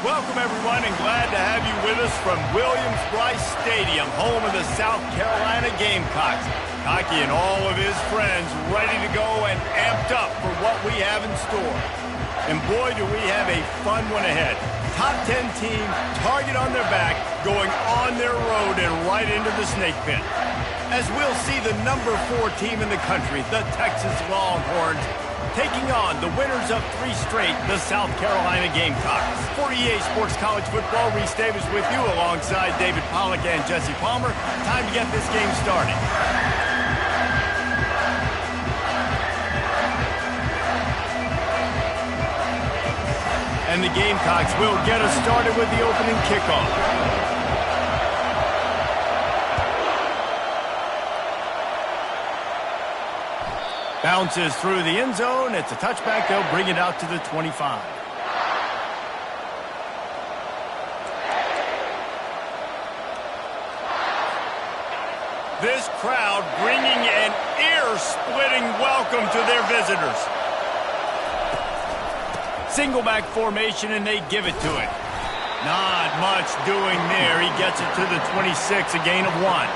Welcome, everyone, and glad to have you with us from Williams-Brice Stadium, home of the South Carolina Gamecocks. Cocky and all of his friends ready to go and amped up for what we have in store. And boy, do we have a fun one ahead. Top 10 team, target on their back, going on their road and right into the snake pit. As we'll see the number 4 team in the country, the Texas Longhorns, taking on the winners of 3 straight, the South Carolina Gamecocks. For EA Sports College Football, Reese Davis with you alongside David Pollack and Jesse Palmer. Time to get this game started. And the Gamecocks will get us started with the opening kickoff. Bounces through the end zone. It's a touchback. They'll bring it out to the 25. This crowd bringing an ear-splitting welcome to their visitors. Single back formation, and they give it to it. Not much doing there. He gets it to the 26, a gain of 1.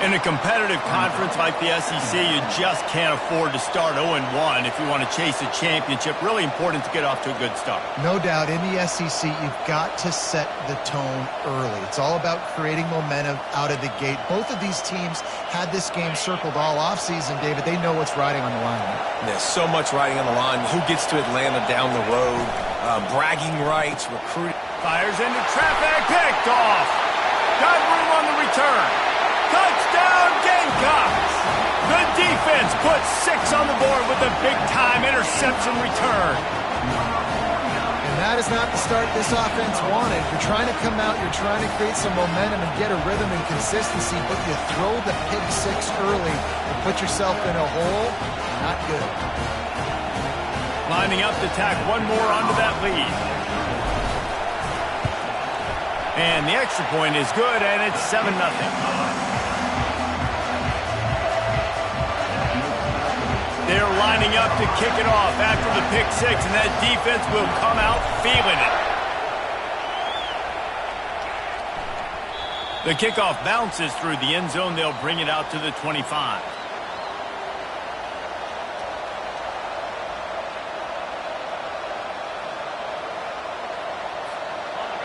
In a competitive conference like the SEC, you just can't afford to start 0-1 if you want to chase a championship. Really important to get off to a good start. No doubt, in the SEC, you've got to set the tone early. It's all about creating momentum out of the gate. Both of these teams had this game circled all offseason, David. They know what's riding on the line. There's so much riding on the line. Who gets to Atlanta down the road? Bragging rights, recruiting. Fires into traffic, picked off. Got room on the return. Touchdown, Gamecocks! The defense puts 6 on the board with a big-time interception return. And that is not the start this offense wanted. You're trying to come out, you're trying to create some momentum and get a rhythm and consistency, but you throw the pick 6 early and put yourself in a hole. Not good. Lining up to tack one more onto that lead. And the extra point is good, and it's 7-0. They're lining up to kick it off after the pick 6, and that defense will come out feeling it. The kickoff bounces through the end zone. They'll bring it out to the 25.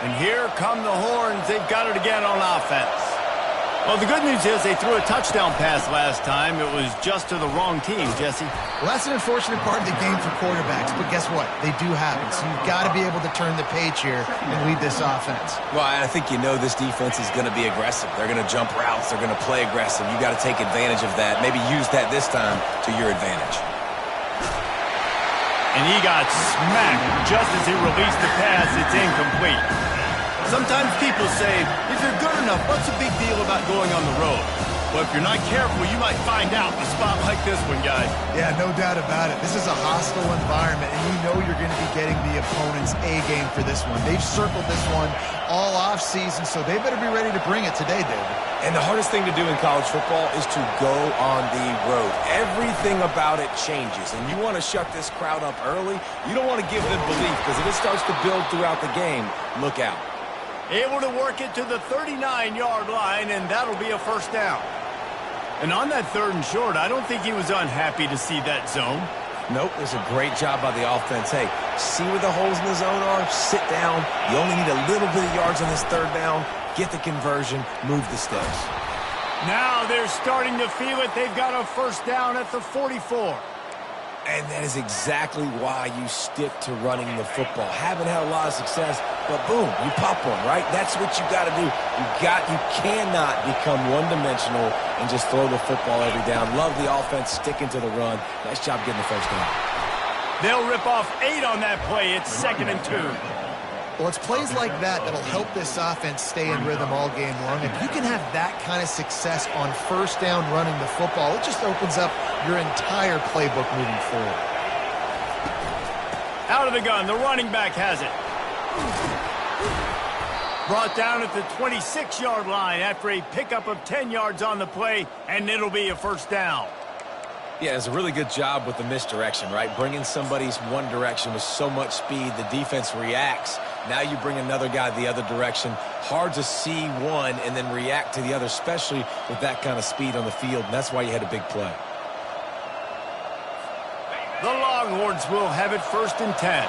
And here come the Horns. They've got it again on offense. Well, the good news is they threw a touchdown pass last time. It was just to the wrong team, Jesse. Well, that's an unfortunate part of the game for quarterbacks, but guess what? They do happen, so you've got to be able to turn the page here and lead this offense. Well, I think you know this defense is going to be aggressive. They're going to jump routes. They're going to play aggressive. You got to take advantage of that. Maybe use that this time to your advantage. And he got smacked just as he released the pass. It's incomplete. Sometimes people say, if you're good enough, what's the big deal about going on the road? Well, if you're not careful, you might find out in a spot like this one, guys. Yeah, no doubt about it. This is a hostile environment, and you know you're going to be getting the opponent's A-game for this one. They've circled this one all off-season, so they better be ready to bring it today, David. And the hardest thing to do in college football is to go on the road. Everything about it changes, and you want to shut this crowd up early. You don't want to give them belief, because if it starts to build throughout the game, look out. Able to work it to the 39-yard line, and that'll be a first down. And on that 3rd and short, I don't think he was unhappy to see that zone. Nope, it was a great job by the offense. Hey, see where the holes in the zone are? Sit down. You only need a little bit of yards on this 3rd down. Get the conversion. Move the sticks. Now they're starting to feel it. They've got a first down at the 44. And that is exactly why you stick to running the football. Haven't had a lot of success, but boom, you pop one, right? That's what you got to do. You cannot become one-dimensional and just throw the football every down. Love the offense sticking to the run. Nice job getting the first down. They'll rip off 8 on that play. It's 2nd and 2. Well, it's plays like that that'll help this offense stay in rhythm all game long. If you can have that kind of success on first down running the football, it just opens up your entire playbook moving forward. Out of the gun, the running back has it. Brought down at the 26-yard line after a pickup of 10 yards on the play, and it'll be a first down. Yeah, it's a really good job with the misdirection, right? Bringing somebody's one direction with so much speed, the defense reacts Now you bring another guy the other direction. Hard to see one and then react to the other, especially with that kind of speed on the field, and that's why you had a big play. The Longhorns will have it 1st and 10.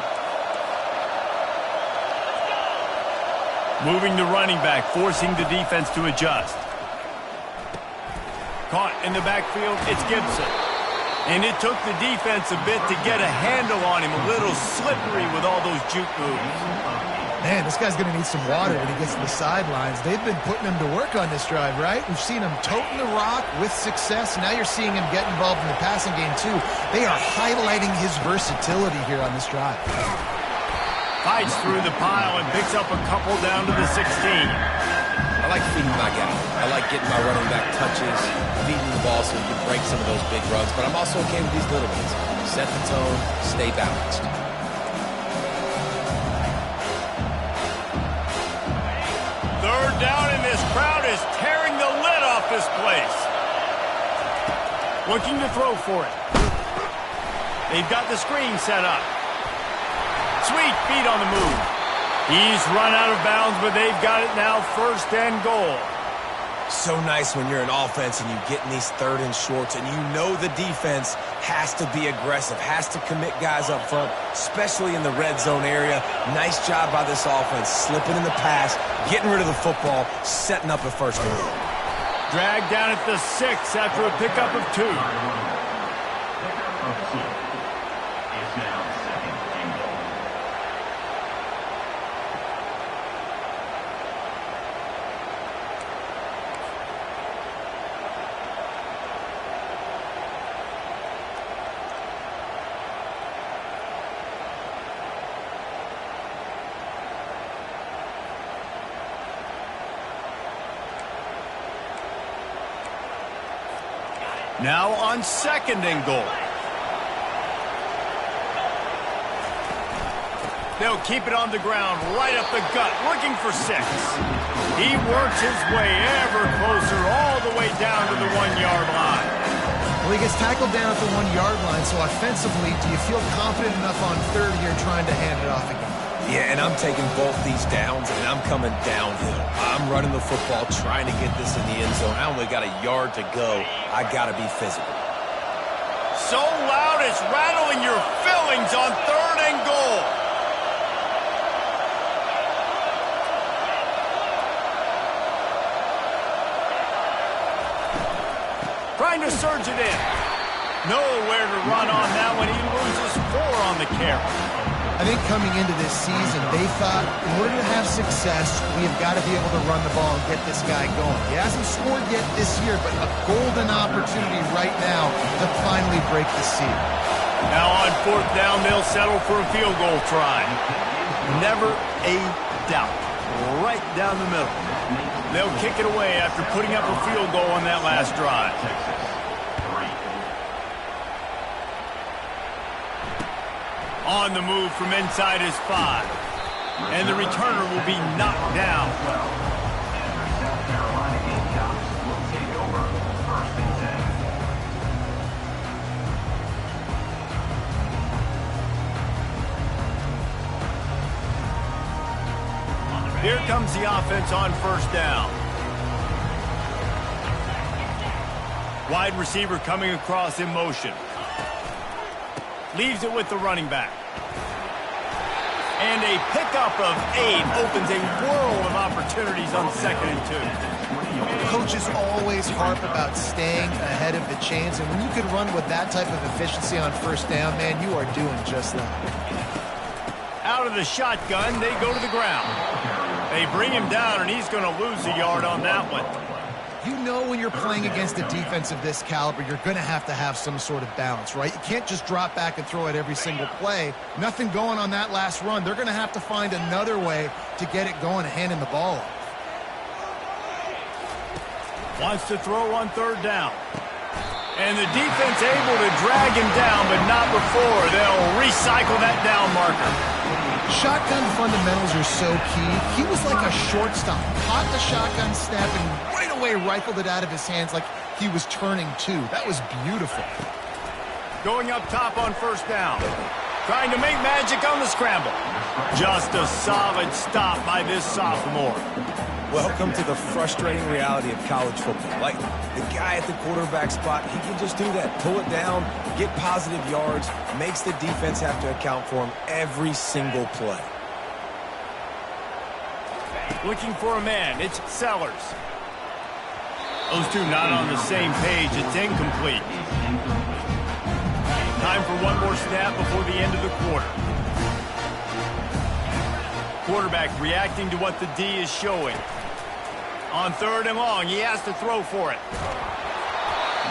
Moving the running back, forcing the defense to adjust. Caught in the backfield, it's Gibson. And it took the defense a bit to get a handle on him, a little slippery with all those juke moves. Man, this guy's going to need some water when he gets to the sidelines. They've been putting him to work on this drive, right? We've seen him toting the rock with success. Now you're seeing him get involved in the passing game, too. They are highlighting his versatility here on this drive. Fights through the pile and picks up a couple down to the 16. I like feeding my guy. I like getting my running back touches, feeding the ball so he can break some of those big runs, but I'm also okay with these little ones. Set the tone, stay balanced. Third down, and this crowd is tearing the lid off this place. Looking to throw for it. They've got the screen set up. Sweet feet on the move. He's run out of bounds, but they've got it now 1st and goal. So nice when you're an offense and you get in these 3rd and shorts and you know the defense has to be aggressive, has to commit guys up front, especially in the red zone area. Nice job by this offense, slipping in the pass, getting rid of the football, setting up a 1st and goal. Dragged down at the 6 after a pickup of 2. Now on 2nd and goal. They'll keep it on the ground, right up the gut, looking for 6. He works his way ever closer, all the way down to the 1-yard line. Well, he gets tackled down at the 1-yard line, so offensively, do you feel confident enough on 3rd here trying to hand it off again? Yeah, and I'm taking both these downs, and I'm coming downhill. I'm running the football, trying to get this in the end zone. I only got a yard to go. I got to be physical. So loud it's rattling your fillings on 3rd and goal. Trying to surge it in. Nowhere to run on that one. He loses 4 on the carry. I think coming into this season, they thought, in order to have success, we have got to be able to run the ball and get this guy going. He hasn't scored yet this year, but a golden opportunity right now to finally break the seal. Now on 4th down, they'll settle for a field goal try. Never a doubt. Right down the middle. They'll kick it away after putting up a field goal on that last drive. On the move from inside his 5. And the returner will be knocked down. Here comes the offense on 1st down. Wide receiver coming across in motion. Leaves it with the running back. And a pickup of 8 opens a world of opportunities on 2nd and 2. Coaches always harp about staying ahead of the chains, and when you can run with that type of efficiency on 1st down, man, you are doing just that. Out of the shotgun, they go to the ground. They bring him down, and he's going to lose a yard on that one. You know when you're playing against a defense of this caliber, you're going to have some sort of balance, right? You can't just drop back and throw it every single play. Nothing going on that last run. They're going to have to find another way to get it going and hand him the ball off. Wants to throw on 3rd down. And the defense able to drag him down, but not before. They'll recycle that down marker. Shotgun fundamentals are so key. He was like a shortstop. Caught the shotgun snap and right away rifled it out of his hands like he was turning 2. That was beautiful. Going up top on 1st down. Trying to make magic on the scramble. Just a solid stop by this sophomore. Welcome to the frustrating reality of college football. Like, the guy at the quarterback spot, he can just do that. Pull it down, get positive yards, makes the defense have to account for him every single play. Looking for a man. It's Sellers. Those two not on the same page. It's incomplete. Time for one more snap before the end of the quarter. Quarterback reacting to what the D is showing. On 3rd and long, he has to throw for it.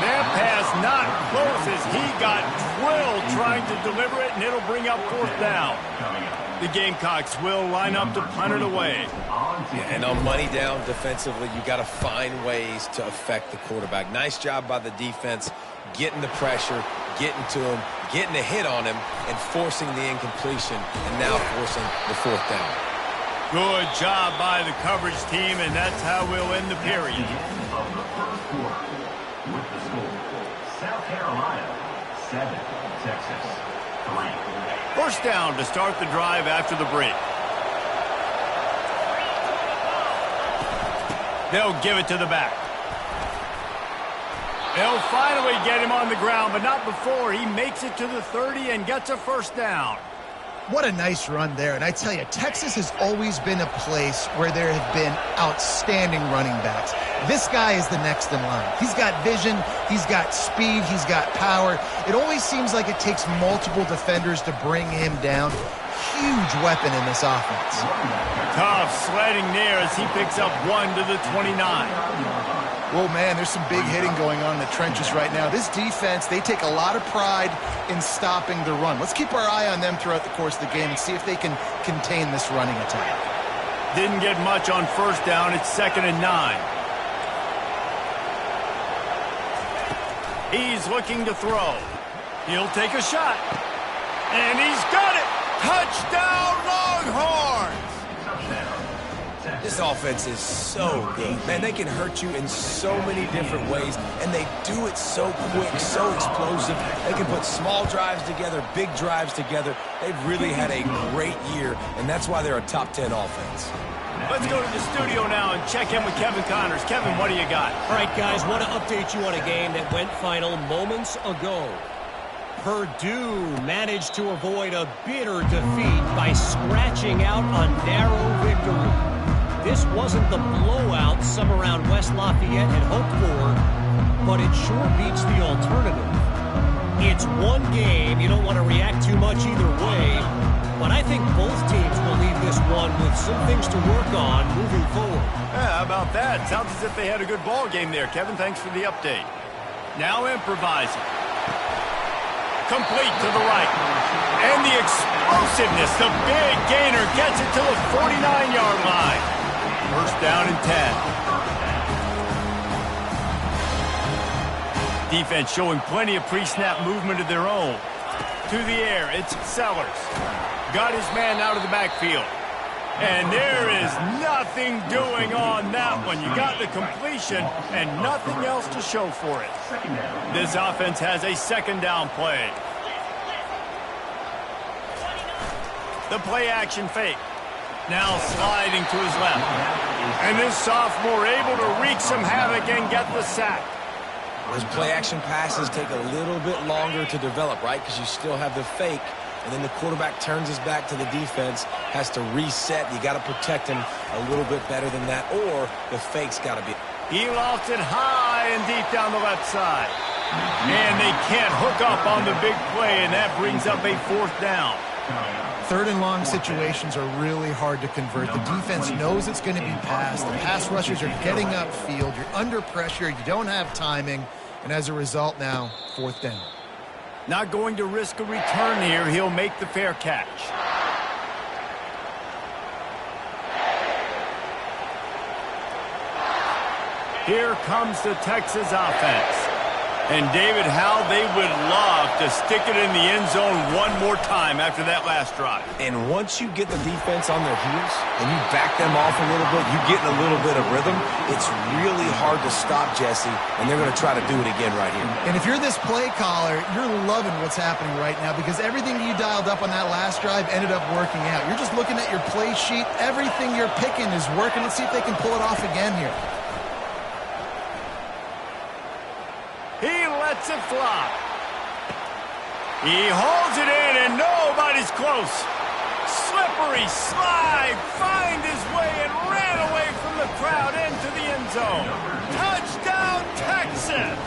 That pass not close as he got drilled trying to deliver it, and it'll bring up 4th down. The Gamecocks will line up to punt it away. Yeah, and on money down defensively, you got to find ways to affect the quarterback. Nice job by the defense, getting the pressure, getting to him, getting a hit on him, and forcing the incompletion, and now forcing the 4th down. Good job by the coverage team, and that's how we'll end the period. With the score, South Carolina 7, Texas 3. 1st down to start the drive after the break. They'll give it to the back. They'll finally get him on the ground, but not before he makes it to the 30 and gets a 1st down. What a nice run there. And I tell you, Texas has always been a place where there have been outstanding running backs. This guy is the next in line. He's got vision, he's got speed, he's got power. It always seems like it takes multiple defenders to bring him down. Huge weapon in this offense. Tough sledding there as he picks up 1 to the 29. Whoa, man, there's some big hitting going on in the trenches right now. This defense, they take a lot of pride in stopping the run. Let's keep our eye on them throughout the course of the game and see if they can contain this running attack. Didn't get much on 1st down. It's 2nd and 9. He's looking to throw. He'll take a shot. And he's got it! Touchdown, Longhorns! This offense is so good. Man, they can hurt you in so many different ways, and they do it so quick, so explosive. They can put small drives together, big drives together. They've really had a great year, and that's why they're a top 10 offense. Let's go to the studio now and check in with Kevin Connors. Kevin, what do you got? All right, guys, want to update you on a game that went final moments ago. Purdue managed to avoid a bitter defeat by scratching out a narrow victory. This wasn't the blowout some around West Lafayette had hoped for, but it sure beats the alternative. It's one game. You don't want to react too much either way, but I think both teams will leave this one with some things to work on moving forward. Yeah, how about that? Sounds as if they had a good ball game there. Kevin, thanks for the update. Now improvising. Complete to the right. And the explosiveness, the big gainer gets it to the 49-yard line. 1st down and 10. Defense showing plenty of pre-snap movement of their own. To the air, it's Sellers. Got his man out of the backfield. And there is nothing doing on that one. You got the completion and nothing else to show for it. This offense has a 2nd down play. The play action fake. Now sliding to his left. And this sophomore able to wreak some havoc and get the sack. Those play-action passes take a little bit longer to develop, right? Because you still have the fake, and then the quarterback turns his back to the defense, has to reset. You got to protect him a little bit better than that, or the fake's got to be. He lofts it high and deep down the left side. And they can't hook up on the big play, and that brings up a 4th down. 3rd and long situations are really hard to convert. The defense knows it's going to be passed. The pass rushers are getting upfield. You're under pressure. You don't have timing. And as a result now, 4th down. Not going to risk a return here. He'll make the fair catch. Here comes the Texas offense. And, David, how they would love to stick it in the end zone one more time after that last drive. And once you get the defense on their heels and you back them off a little bit, you get in a little bit of rhythm, it's really hard to stop, Jesse, and they're going to try to do it again right here. And if you're this play caller, you're loving what's happening right now because everything you dialed up on that last drive ended up working out. You're just looking at your play sheet. Everything you're picking is working. Let's see if they can pull it off again here. He lets it fly. He holds it in, and nobody's close. Slippery slide, find his way, and ran away from the crowd into the end zone. Touchdown, Texas!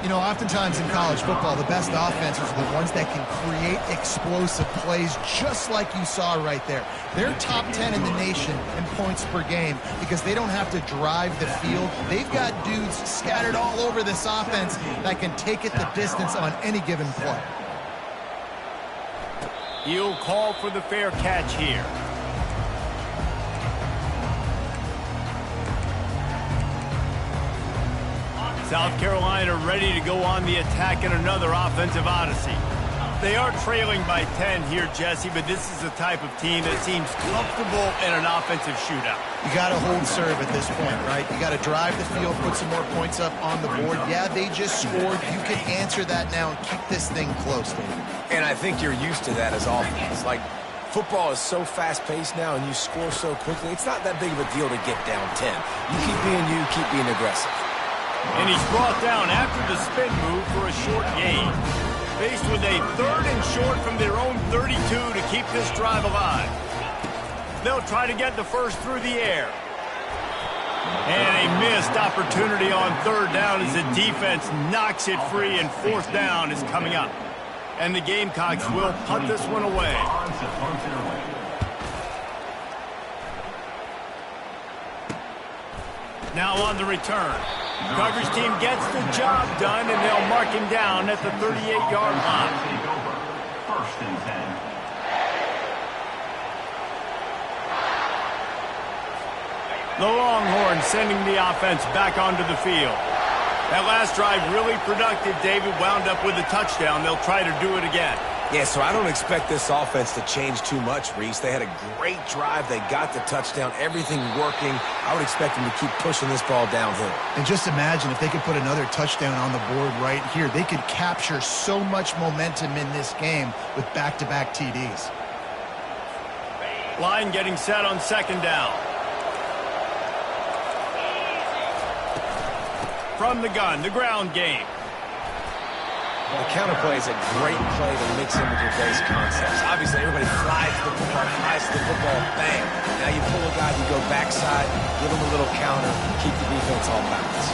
You know, oftentimes in college football, the best offenses are the ones that can create explosive plays just like you saw right there. They're top 10 in the nation in points per game because they don't have to drive the field. They've got dudes scattered all over this offense that can take it the distance on any given play. He'll call for the fair catch here. South Carolina ready to go on the attack in another offensive odyssey. They are trailing by 10 here, Jesse, but this is the type of team that seems comfortable in an offensive shootout. You got to hold serve at this point, right? You got to drive the field, put some more points up on the board. Yeah, they just scored. You can answer that now and keep this thing close, David. And I think you're used to that as offense. Like, football is so fast-paced now and you score so quickly, it's not that big of a deal to get down 10. You keep being aggressive. And he's brought down after the spin move for a short gain. Faced with a 3rd and short from their own 32 to keep this drive alive. They'll try to get the first through the air. And a missed opportunity on 3rd down as the defense knocks it free, and 4th down is coming up. And the Gamecocks will punt this one away. Now on the return. Coverage team gets the job done, and they'll mark him down at the 38-yard line. First and 10. The Longhorns sending the offense back onto the field. That last drive really productive. David wound up with a touchdown. They'll try to do it again. Yeah, so I don't expect this offense to change too much, Reese. They had a great drive. They got the touchdown. Everything working. I would expect them to keep pushing this ball downhill. And just imagine if they could put another touchdown on the board right here. They could capture so much momentum in this game with back-to-back TDs. Line getting set on 2nd down. From the gun, the ground game. The counter play is a great play to mix in with your base concepts. Obviously, everybody flies to the football, bang. Now you pull a guy, you go backside, give him a little counter, keep the defense off balance.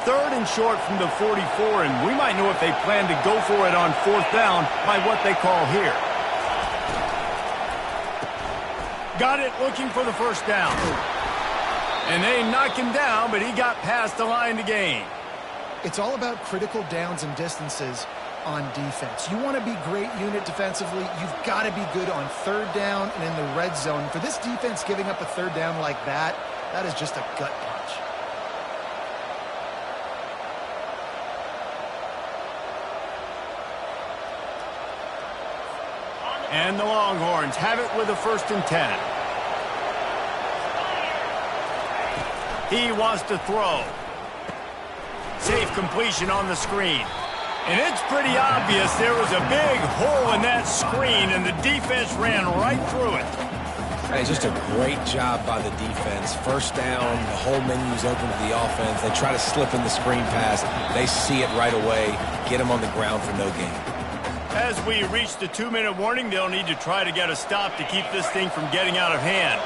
3rd and short from the 44, and we might know if they plan to go for it on 4th down by what they call here. Got it, looking for the first down. And they knock him down, but he got past the line to gain. It's all about critical downs and distances on defense. You want to be great unit defensively, you've got to be good on 3rd down and in the red zone. For this defense giving up a 3rd down like that, that is just a gut punch. And the Longhorns have it with a 1st and 10. He wants to throw. Safe completion on the screen. And it's pretty obvious there was a big hole in that screen, and the defense ran right through it. Hey, just a great job by the defense. 1st down, the whole menu's open to the offense. They try to slip in the screen pass. They see it right away. Get them on the ground for no gain. As we reach the 2-minute warning, they'll need to try to get a stop to keep this thing from getting out of hand.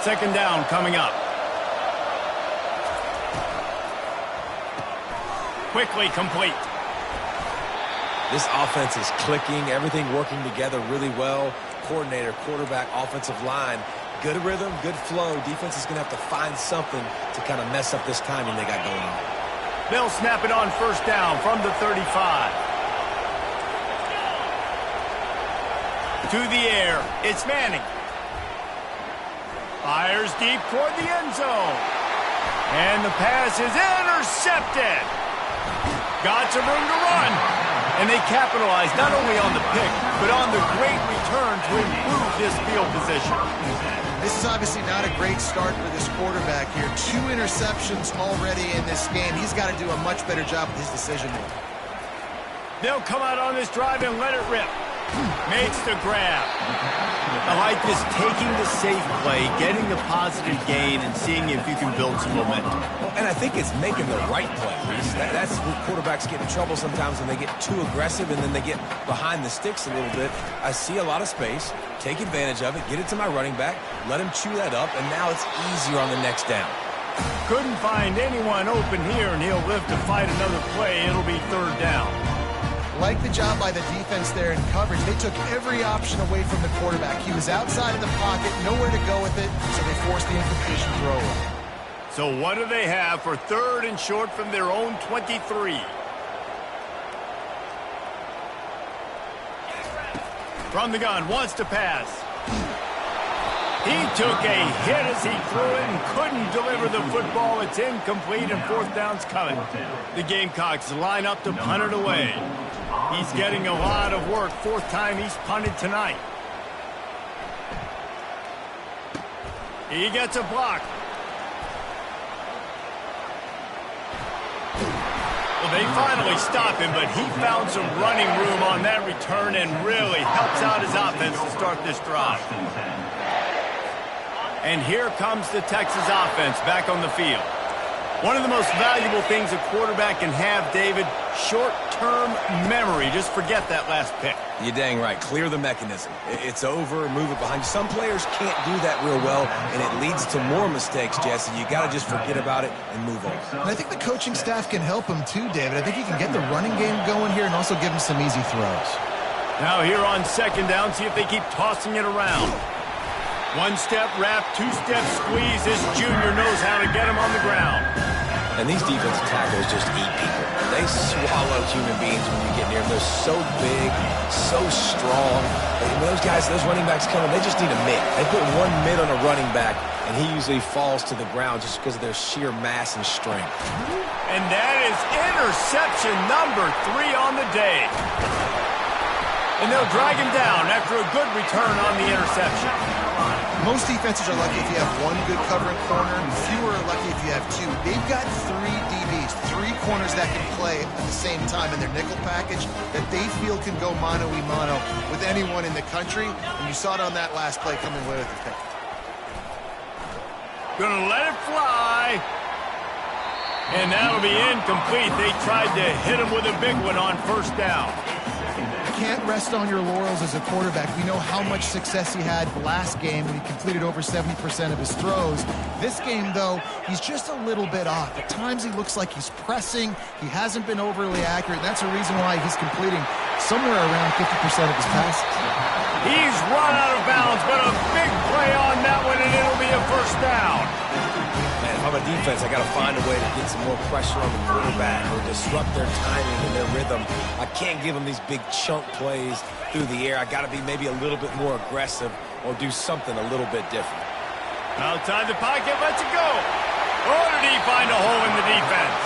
2nd down coming up. Quickly complete. This offense is clicking, everything working together really well. Coordinator, quarterback, offensive line, good rhythm, good flow. Defense is going to have to find something to kind of mess up this timing they got going on. They'll snap it on 1st down from the 35. To the air, it's Manning. Fires deep toward the end zone. And the pass is intercepted. Got some room to run. And they capitalize not only on the pick, but on the great return to improve this field position. This is obviously not a great start for this quarterback here. 2 interceptions already in this game. He's got to do a much better job with his decision-making. They'll come out on this drive and let it rip. Makes the grab. I like this, taking the safe play, getting the positive gain, and seeing if you can build some momentum. Well, and I think it's making the right play, Reese. That's where quarterbacks get in trouble sometimes when they get too aggressive and then they get behind the sticks a little bit. I see a lot of space, take advantage of it, get it to my running back, let him chew that up, and now it's easier on the next down. Couldn't find anyone open here, and he'll live to fight another play. It'll be 3rd down. Like the job by the defense there in coverage. They took every option away from the quarterback. He was outside of the pocket, nowhere to go with it, so they forced the incompletion throw. So what do they have for 3rd and short from their own 23? From the gun, wants to pass. He took a hit as he threw it and couldn't deliver the football. It's incomplete and 4th down's coming. The Gamecocks line up to punt it away. He's getting a lot of work. 4th time he's punted tonight. He gets a block. Well, they finally stop him, but he found some running room on that return and really helps out his offense to start this drive. And here comes the Texas offense back on the field. One of the most valuable things a quarterback can have, David, short-term memory. Just forget that last pick. You're dang right. Clear the mechanism. It's over, move it behind you. Some players can't do that real well, and it leads to more mistakes, Jesse. You got to just forget about it and move on. And I think the coaching staff can help him too, David. I think he can get the running game going here and also give him some easy throws. Now here on 2nd down, see if they keep tossing it around. 1-step wrap, 2-step squeeze. This junior knows how to get him on the ground. And these defensive tackles just eat people. They swallow human beings when you get near them. They're so big, so strong. And those guys, those running backs coming, they just need a mid. They put one mid on a running back, and he usually falls to the ground just because of their sheer mass and strength. And that is interception number 3 on the day. And they'll drag him down after a good return on the interception. Most defenses are lucky if you have 1 good covering corner. Fewer are lucky if you have 2. They've got 3 DBs, 3 corners that can play at the same time in their nickel package that they feel can go mano-a-mano with anyone in the country. And you saw it on that last play coming away with the pick. Gonna let it fly. And that'll be incomplete. They tried to hit him with a big one on 1st down. Can't rest on your laurels as a quarterback. We know how much success he had last game when he completed over 70% of his throws. This game, though, he's just a little bit off. At times he looks like he's pressing. He hasn't been overly accurate. That's a reason why he's completing somewhere around 50% of his passes. He's run out of bounds, but a big play on that one, and it'll be a 1st down. Man, if I'm a defense, I got to find a way to get some more pressure on the quarterback or disrupt their timing and their rhythm. I can't give them these big chunk plays through the air. I got to be maybe a little bit more aggressive or do something a little bit different. Outside the pocket, lets it go. Oh, did he find a hole in the defense?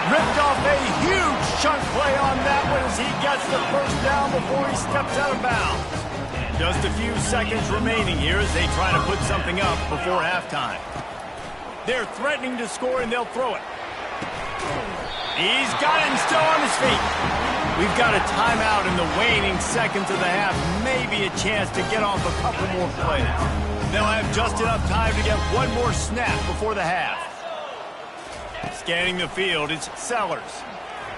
Ripped off a huge chunk play on that one as he gets the 1st down before he steps out of bounds. Just a few seconds remaining here as they try to put something up before halftime. They're threatening to score, and they'll throw it. He's got it and still on his feet. We've got a timeout in the waning seconds of the half. Maybe a chance to get off a couple more plays. They'll have just enough time to get one more snap before the half. Scanning the field, it's Sellers.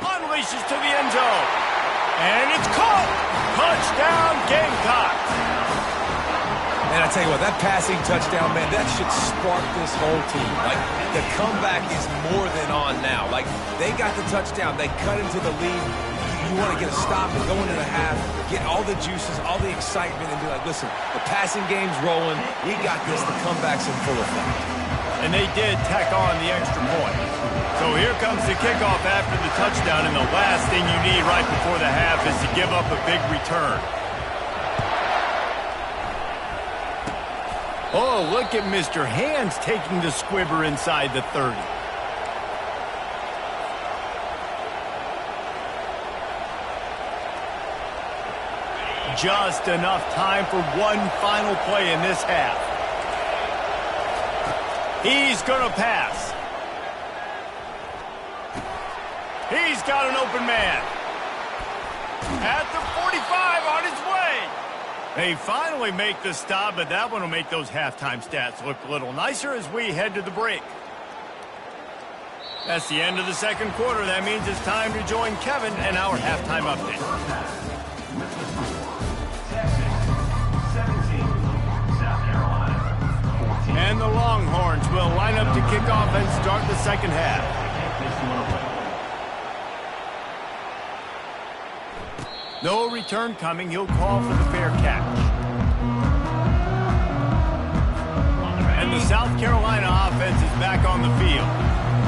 Unleashes to the end zone. And it's caught. Touchdown, Gamecocks. And I tell you what, that passing touchdown, man, that should spark this whole team. Like, the comeback is more than on now. Like, they got the touchdown. They cut into the lead. You want to get a stop and go into the half, get all the juices, all the excitement, and be like, listen, the passing game's rolling. We got this. The comeback's in full effect. And they did tack on the extra point. So here comes the kickoff after the touchdown, and the last thing you need right before the half is to give up a big return. Oh, look at Mr. Hands taking the squibber inside the 30. Just enough time for one final play in this half. He's going to pass. He's got an open man. At the 45, on his way. They finally make the stop, but that one will make those halftime stats look a little nicer as we head to the break. That's the end of the second quarter. That means it's time to join Kevin and our halftime update. And the Longhorns will line up to kick off and start the second half. No return coming. He'll call for the fair catch. And the South Carolina offense is back on the field.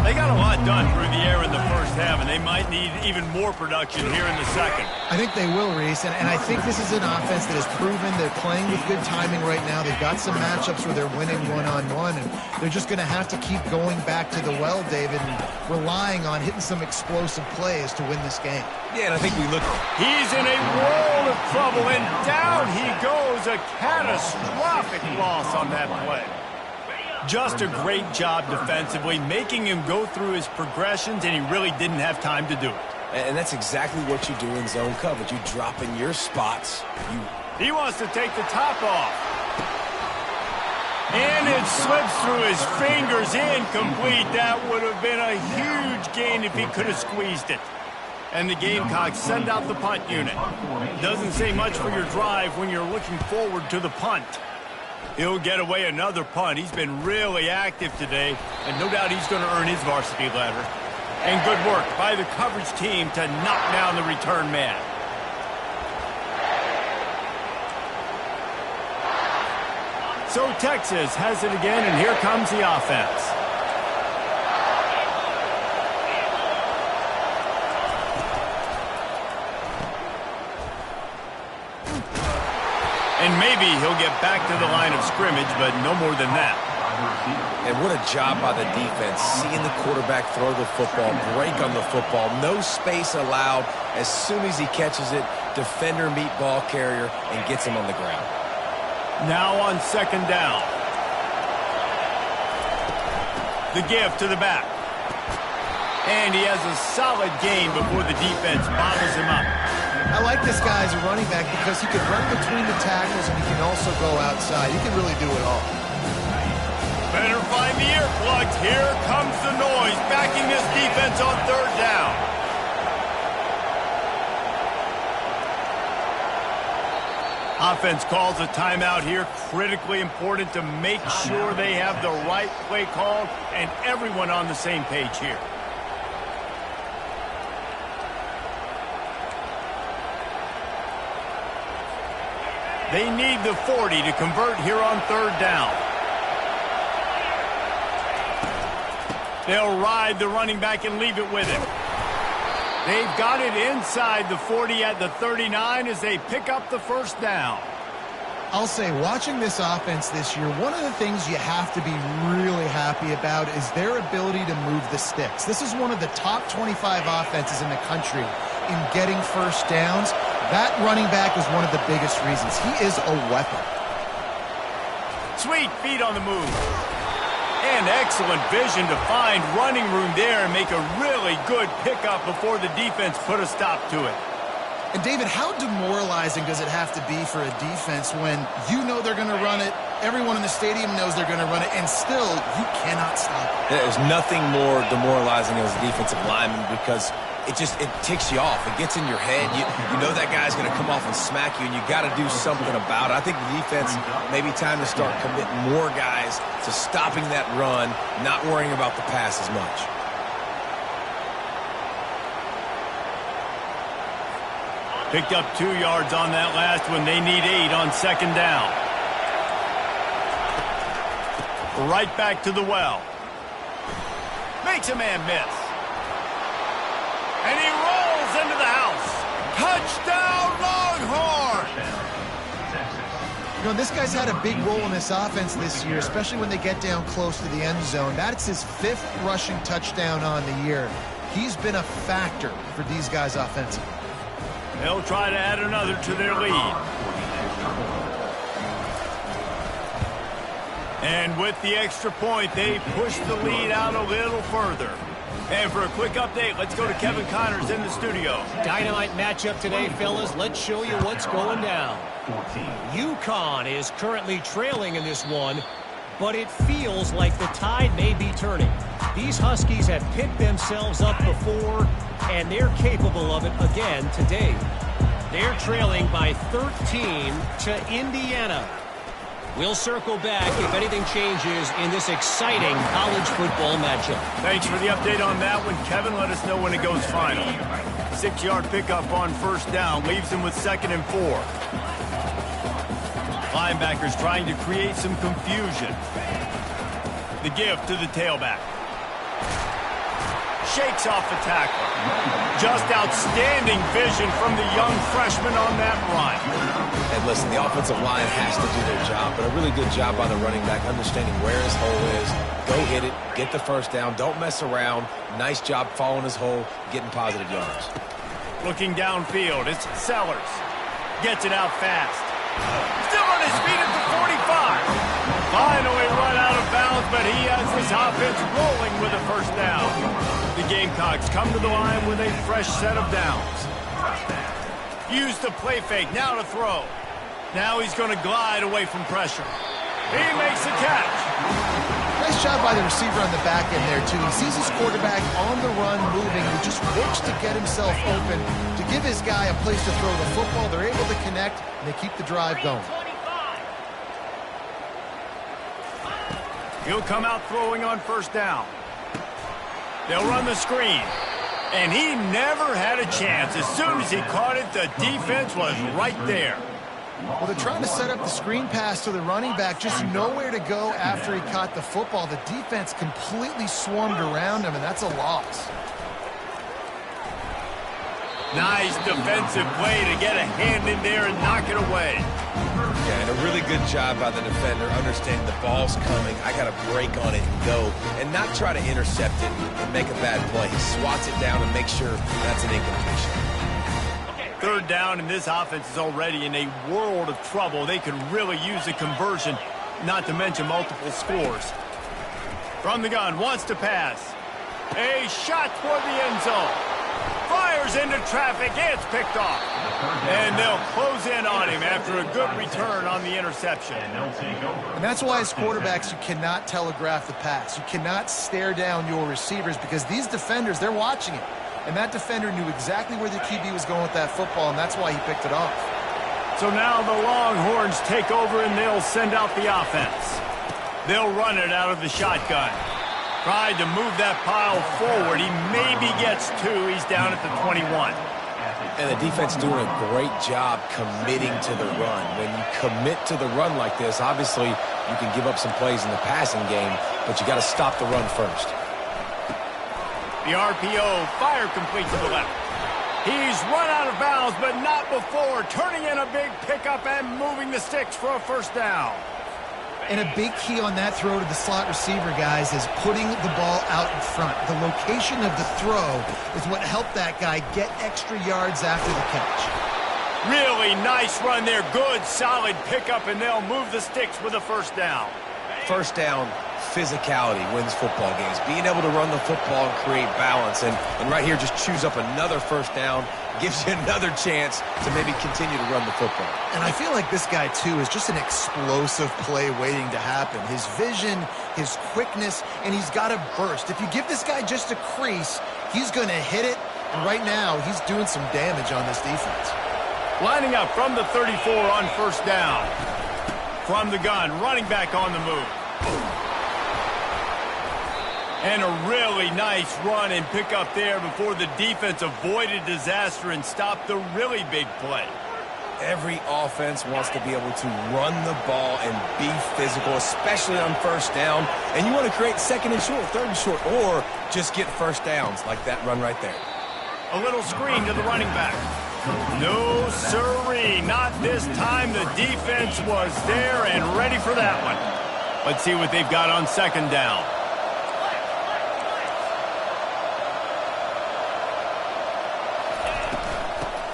They got a lot done through the air in the first half, and they might need even more production here in the second. I think they will, Reese, and I think this is an offense that has proven they're playing with good timing right now. They've got some matchups where they're winning one-on-one, and they're just going to have to keep going back to the well, David, and relying on hitting some explosive plays to win this game. Yeah, and I think we look... He's in a world of trouble, and down he goes. A catastrophic loss on that play. Just a great job defensively, making him go through his progressions, and he really didn't have time to do it. And that's exactly what you do in zone coverage. You drop in your spots. He wants to take the top off. And it slips through his fingers, incomplete. That would have been a huge gain if he could have squeezed it. And the Gamecocks send out the punt unit. Doesn't say much for your drive when you're looking forward to the punt. He'll get away another punt. He's been really active today, and no doubt he's going to earn his varsity letter. And good work by the coverage team to knock down the return man. So Texas has it again, and here comes the offense. And maybe he'll get back to the line of scrimmage, but no more than that. And what a job by the defense, seeing the quarterback throw the football, break on the football, no space allowed. As soon as he catches it, defender meet ball carrier and gets him on the ground. Now on second down. The give to the back. And he has a solid gain before the defense bobbles him up. I like this guy as a running back because he can run between the tackles and he can also go outside. He can really do it all. Better find the earplugs. Here comes the noise, backing this defense on third down. Offense calls a timeout here. Critically important to make sure they have the right play called and everyone on the same page here. They need the 40 to convert here on third down. They'll ride the running back and leave it with him. They've got it inside the 40 at the 39 as they pick up the first down. I'll say, watching this offense this year, one of the things you have to be really happy about is their ability to move the sticks. This is one of the top 25 offenses in the country in getting first downs. That running back is one of the biggest reasons. He is a weapon. Sweet feet on the move. And excellent vision to find running room there and make a really good pickup before the defense put a stop to it. And David, how demoralizing does it have to be for a defense when you know they're going to run it, everyone in the stadium knows they're going to run it, and still you cannot stop it? There's nothing more demoralizing as a defensive lineman because it ticks you off. It gets in your head. You know that guy's going to come off and smack you, and you got to do something about it. I think the defense, maybe time to start committing more guys to stopping that run, not worrying about the pass as much. Picked up 2 yards on that last one. They need 8 on second down. Right back to the well. Makes a man miss. And he rolls into the house. Touchdown, Longhorns! You know, this guy's had a big role in this offense this year, especially when they get down close to the end zone. That's his 5th rushing touchdown on the year. He's been a factor for these guys offensively. They'll try to add another to their lead. And with the extra point, they push the lead out a little further. And for a quick update, let's go to Kevin Connors in the studio. Dynamite matchup today, fellas. Let's show you what's going down. UConn is currently trailing in this one, but it feels like the tide may be turning. These Huskies have picked themselves up before, and they're capable of it again today. They're trailing by 13 to Indiana. We'll circle back if anything changes in this exciting college football matchup. Thanks for the update on that one, Kevin. Let us know when it goes final. 6-yard pickup on first down leaves him with 2nd and 4. Linebackers trying to create some confusion. The give to the tailback. Shakes off the tackle. Just outstanding vision from the young freshman on that run. And listen, the offensive line has to do their job, but a really good job by the running back understanding where his hole is. Go hit it, get the first down, don't mess around. Nice job following his hole, getting positive yards. Looking downfield, it's Sellers. Gets it out fast. Still on his feet at the 45. Finally run out of bounds, but he has his offense rolling with a first down. The Gamecocks come to the line with a fresh set of downs. Use the play fake, now to throw. Now he's going to glide away from pressure. He makes the catch. Nice job by the receiver on the back end there, too. He sees his quarterback on the run moving. He just works to get himself open, to give his guy a place to throw the football. They're able to connect, and they keep the drive going. He'll come out throwing on first down. They'll run the screen. And he never had a chance. As soon as he caught it, the defense was right there. Well, they're trying to set up the screen pass to the running back, just nowhere to go after he caught the football. The defense completely swarmed around him, and that's a loss. Nice defensive play to get a hand in there and knock it away. Yeah, and a really good job by the defender understanding the ball's coming. I got to break on it and go, and not try to intercept it and make a bad play. He swats it down and makes sure that's an incompletion. 3rd down, and this offense is already in a world of trouble. They could really use a conversion, not to mention multiple scores. From the gun, wants to pass. A shot toward the end zone. Fires into traffic. It's picked off. And they'll close in on him after a good return on the interception. And that's why as quarterbacks, you cannot telegraph the pass. You cannot stare down your receivers because these defenders, they're watching it. And that defender knew exactly where the QB was going with that football, and that's why he picked it off. So now the Longhorns take over, and they'll send out the offense. They'll run it out of the shotgun. Tried to move that pile forward. He maybe gets 2. He's down at the 21. And the defense doing a great job committing to the run. When you commit to the run like this, obviously you can give up some plays in the passing game, but you got to stop the run first. The RPO, fire complete to the left. He's run out of bounds, but not before. Turning in a big pickup and moving the sticks for a first down. And a big key on that throw to the slot receiver, guys, is putting the ball out in front. The location of the throw is what helped that guy get extra yards after the catch. Really nice run there. Good, solid pickup, and they'll move the sticks with a first down. First down, physicality wins football games. Being able to run the football and create balance. And right here, just choose up another first down. Gives you another chance to maybe continue to run the football. And I feel like this guy, too, is just an explosive play waiting to happen. His vision, his quickness, and he's got a burst. If you give this guy just a crease, he's going to hit it. And right now, he's doing some damage on this defense. Lining up from the 34 on first down. From the gun, running back on the move. And a really nice run and pick up there before the defense avoided disaster and stopped the really big play. Every offense wants to be able to run the ball and be physical, especially on first down. And you want to create 2nd and short, 3rd and short, or just get first downs like that run right there. A little screen to the running back. No, sirree. Not this time. The defense was there and ready for that one. Let's see what they've got on second down.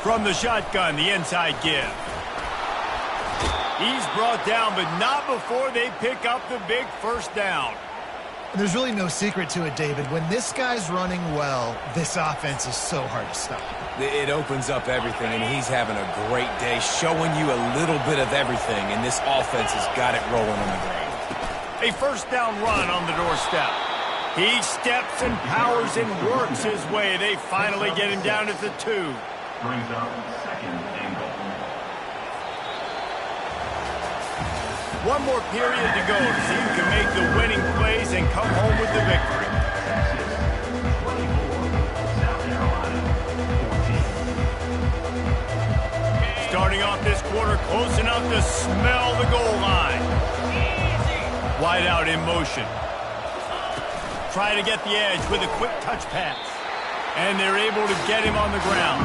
From the shotgun, the inside give. He's brought down, but not before they pick up the big first down. There's really no secret to it, David. When this guy's running well, this offense is so hard to stop. It opens up everything, and he's having a great day, showing you a little bit of everything, and this offense has got it rolling on the ground. A first down run on the doorstep. He steps and powers and works his way. They finally get him down at the 2. Brings up second and goal. One more period to go to see who can make the winning plays and come home with the victory. Texas 24, South Carolina 14. Starting off this quarter close enough to smell the goal line. Wide out in motion. Try to get the edge with a quick touch pass. And they're able to get him on the ground.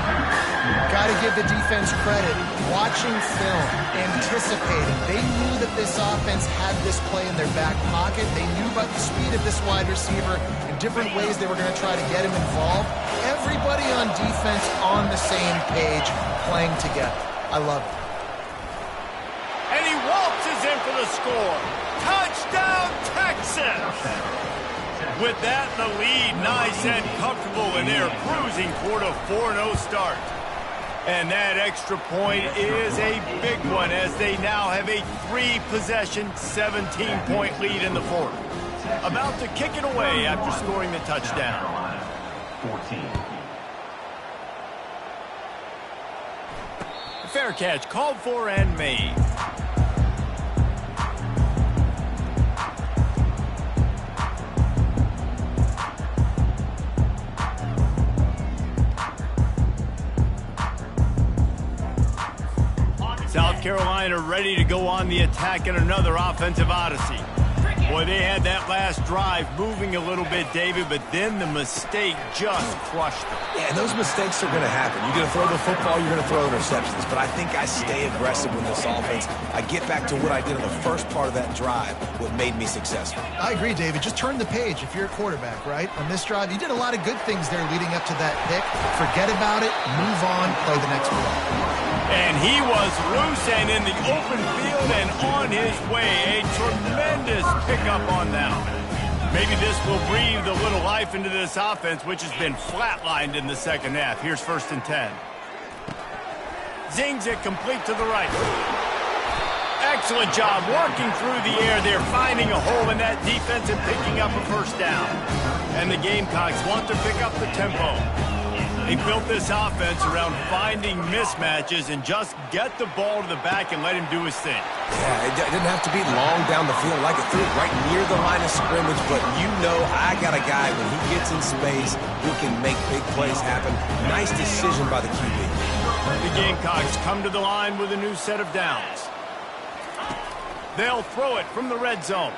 Got to give the defense credit. Watching film, anticipating. They knew that this offense had this play in their back pocket. They knew about the speed of this wide receiver and different ways they were going to try to get him involved. Everybody on defense on the same page, playing together. I love it. And he waltzes in for the score. Touchdown, Texas! With that, the lead nice and comfortable, and they're cruising toward a 4-0 start. And that extra point is a big one, as they now have a 3-possession, 17-point lead in the fourth. About to kick it away after scoring the touchdown. 14. Fair catch called for and made. South Carolina ready to go on the attack in another offensive odyssey. Boy, they had that last drive moving a little bit, David, but then the mistake just crushed them. Yeah, and those mistakes are going to happen. You're going to throw the football, you're going to throw interceptions. But I think I stay aggressive with this offense. I get back to what I did in the first part of that drive, what made me successful. I agree, David. Just turn the page if you're a quarterback, right? On this drive, you did a lot of good things there leading up to that pick. Forget about it, move on, play the next play. And he was loose and in the open field and on his way. A tremendous pickup on them. Maybe this will breathe a little life into this offense, which has been flatlined in the second half. Here's 1st and 10. Zings it complete to the right. Excellent job working through the air. They're finding a hole in that defense and picking up a first down. And the Gamecocks want to pick up the tempo. They built this offense around finding mismatches and just get the ball to the back and let him do his thing. Yeah, it didn't have to be long down the field. Like it threw it right near the line of scrimmage, but you know I got a guy when he gets in space who can make big plays happen. Nice decision by the QB. The Gamecocks come to the line with a new set of downs. They'll throw it from the red zone.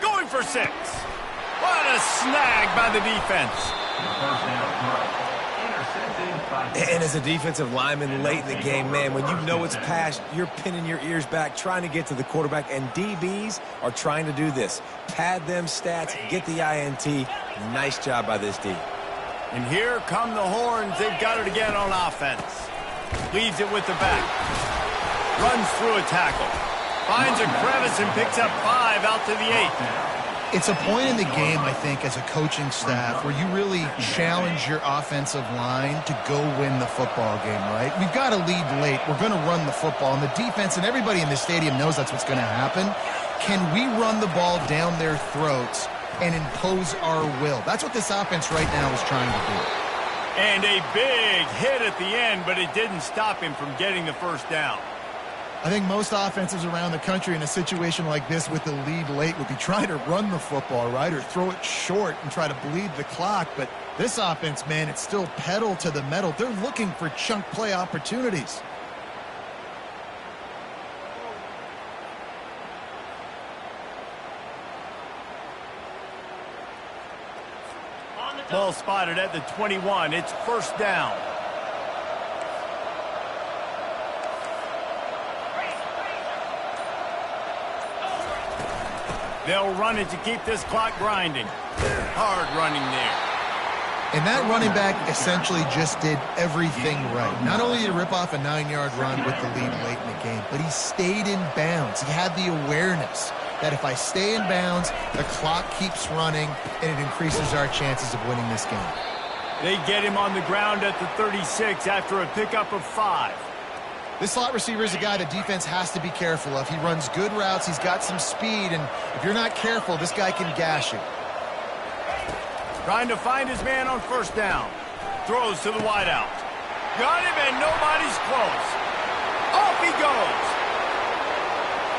Going for 6. What a snag by the defense. First down throw. And as a defensive lineman late in the game, man, when you know it's past, you're pinning your ears back, trying to get to the quarterback, and DBs are trying to do this. Pad them stats, get the INT. Nice job by this D. And here come the horns. They've got it again on offense. Leads it with the back. Runs through a tackle. Finds a crevice and picks up 5 out to the 8. It's a point in the game, I think, as a coaching staff where you really challenge your offensive line to go win the football game, right? We've got to lead late. We're going to run the football. And the defense and everybody in the stadium knows that's what's going to happen. Can we run the ball down their throats and impose our will? That's what this offense right now is trying to do. And a big hit at the end, but it didn't stop him from getting the first down. I think most offenses around the country in a situation like this with the lead late would be trying to run the football, right, or throw it short and try to bleed the clock. But this offense, man, it's still pedal to the metal. They're looking for chunk play opportunities. Ball spotted at the 21. It's first down. They'll run it to keep this clock grinding. Hard running there. And that running back essentially just did everything right. Not only did he rip off a 9-yard run with the lead late in the game, but he stayed in bounds. He had the awareness that if I stay in bounds, the clock keeps running, and it increases our chances of winning this game. They get him on the ground at the 36 after a pickup of 5. This slot receiver is a guy the defense has to be careful of. He runs good routes. He's got some speed, and if you're not careful, this guy can gash you. Trying to find his man on first down. Throws to the wideout. Got him, and nobody's close. Off he goes.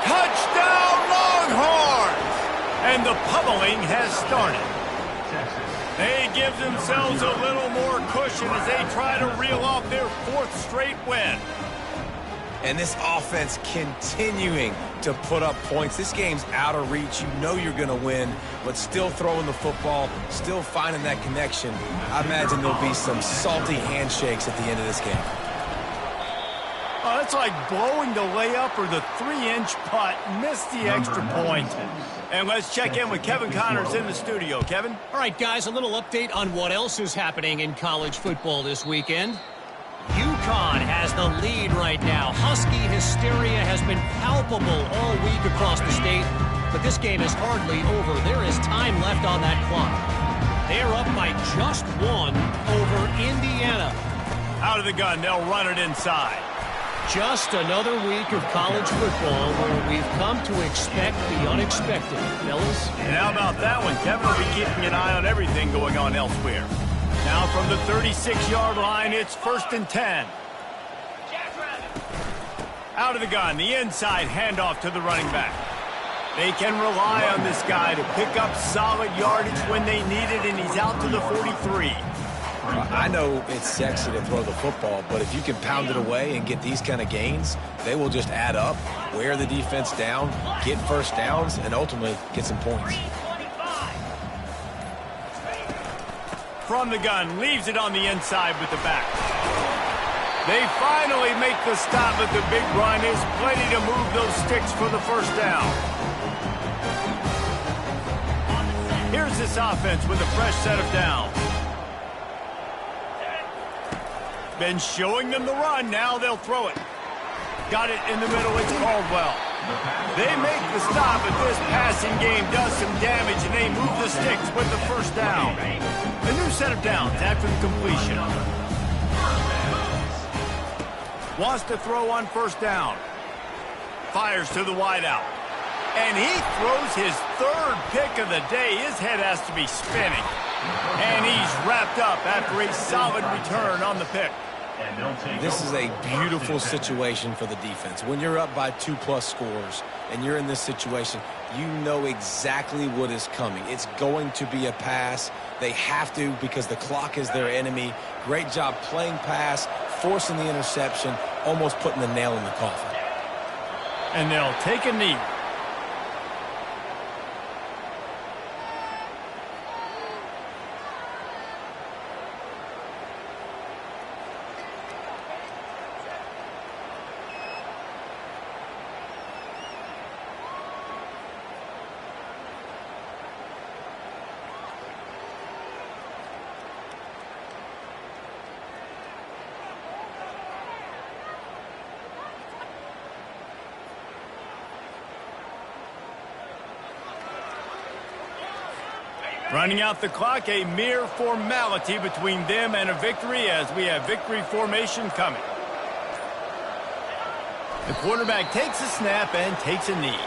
Touchdown, Longhorns! And the pummeling has started. They give themselves a little more cushion as they try to reel off their 4th straight win. And this offense continuing to put up points. This game's out of reach. You know you're going to win, but still throwing the football, still finding that connection. I imagine there'll be some salty handshakes at the end of this game. Oh, it's like blowing the layup or the 3-inch putt. Missed the extra point. And let's check in with Kevin Connors in the studio. Kevin? All right, guys, a little update on what else is happening in college football this weekend. UConn has the lead right now. Husky hysteria has been palpable all week across the state, but this game is hardly over. There is time left on that clock. They're up by just 1 over Indiana. Out of the gun, they'll run it inside. Just another week of college football where we've come to expect the unexpected, fellas. And how about that one? Kevin will be keeping an eye on everything going on elsewhere. Now from the 36-yard line, it's 1st and 10. Out of the gun, the inside handoff to the running back. They can rely on this guy to pick up solid yardage when they need it, and he's out to the 43. I know it's sexy to throw the football, but if you can pound it away and get these kind of gains, they will just add up, wear the defense down, get first downs, and ultimately get some points. From the gun, leaves it on the inside with the back. They finally make the stop, but the big run is plenty to move those sticks for the first down. Here's this offense with a fresh set of downs. Been showing them the run, now they'll throw it. Got it in the middle, it's Caldwell. They make the stop, but this passing game does some damage, and they move the sticks with the first down. A new set of downs after the completion. Wants to throw on first down. Fires to the wideout. And he throws his 3rd pick of the day. His head has to be spinning. And he's wrapped up after a solid return on the pick. This is a beautiful situation for the defense. When you're up by 2+ scores and you're in this situation, you know exactly what is coming. It's going to be a pass. They have to because the clock is their enemy. Great job playing pass, forcing the interception, almost putting the nail in the coffin. And they'll take a knee. Running out the clock, a mere formality between them and a victory as we have victory formation coming. The quarterback takes a snap and takes a knee.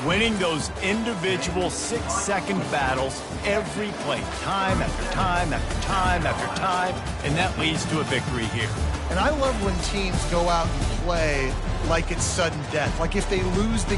winning those individual 6-second battles every play, time after time after time after time, and that leads to a victory here. And I love when teams go out and play like it's sudden death. Like if they lose the